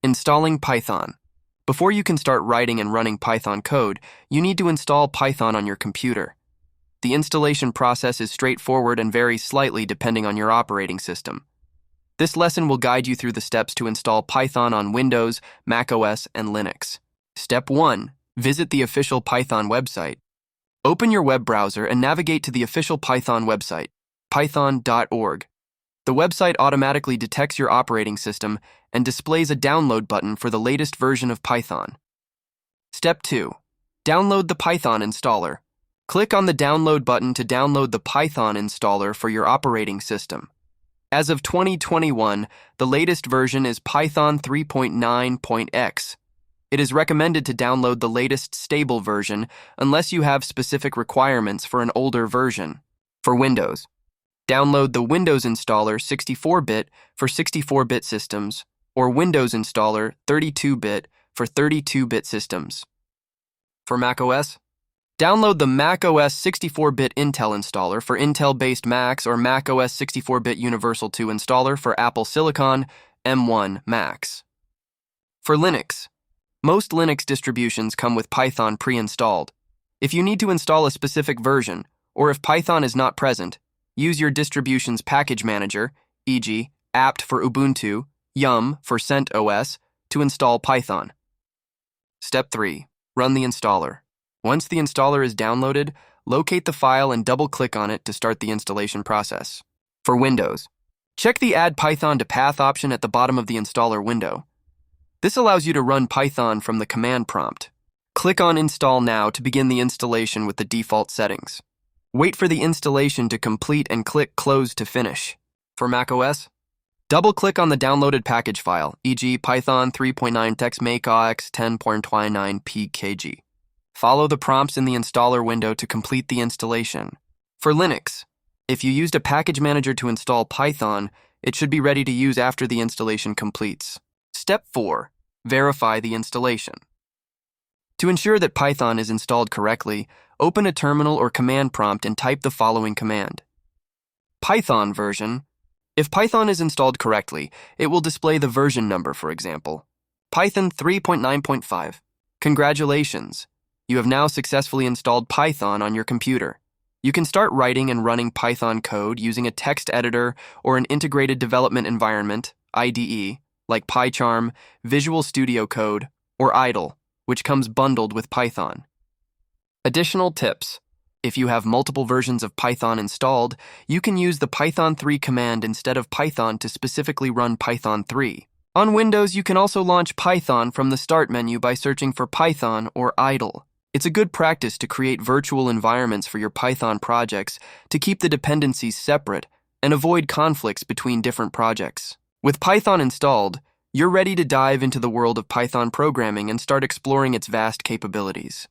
Installing Python. Before you can start writing and running Python code, you need to install Python on your computer. The installation process is straightforward and varies slightly depending on your operating system. This lesson will guide you through the steps to install Python on Windows, macOS, and Linux. Step 1. Visit the official Python website. Open your web browser and navigate to the official Python website, python.org. The website automatically detects your operating system and displays a download button for the latest version of Python. Step 2. Download the Python installer. Click on the download button to download the Python installer for your operating system. As of 2021, the latest version is Python 3.9.x. It is recommended to download the latest stable version unless you have specific requirements for an older version. For Windows, download the Windows Installer 64-bit for 64-bit systems or Windows Installer 32-bit for 32-bit systems. For macOS, download the macOS 64-bit Intel installer for Intel-based Macs or macOS 64-bit Universal 2 installer for Apple Silicon M1 Macs. For Linux, most Linux distributions come with Python pre-installed. If you need to install a specific version, or if Python is not present, use your distribution's package manager, e.g., apt for Ubuntu, yum for CentOS, to install Python. Step 3. Run the installer. Once the installer is downloaded, locate the file and double-click on it to start the installation process. For Windows, check the Add Python to Path option at the bottom of the installer window. This allows you to run Python from the command prompt. Click on Install Now to begin the installation with the default settings. Wait for the installation to complete and click Close to finish. For macOS, double-click on the downloaded package file, e.g. Python 3.9.x macOS 10.29 pkg. Follow the prompts in the installer window to complete the installation. For Linux, if you used a package manager to install Python, it should be ready to use after the installation completes. Step 4. Verify the installation. To ensure that Python is installed correctly, open a terminal or command prompt and type the following command. Python version. If Python is installed correctly, it will display the version number, for example, Python 3.9.5. Congratulations! You have now successfully installed Python on your computer. You can start writing and running Python code using a text editor or an integrated development environment, IDE, like PyCharm, Visual Studio Code, or Idle, which comes bundled with Python. Additional tips. If you have multiple versions of Python installed, you can use the Python 3 command instead of Python to specifically run Python 3. On Windows, you can also launch Python from the Start menu by searching for Python or Idle. It's a good practice to create virtual environments for your Python projects to keep the dependencies separate and avoid conflicts between different projects. With Python installed, you're ready to dive into the world of Python programming and start exploring its vast capabilities.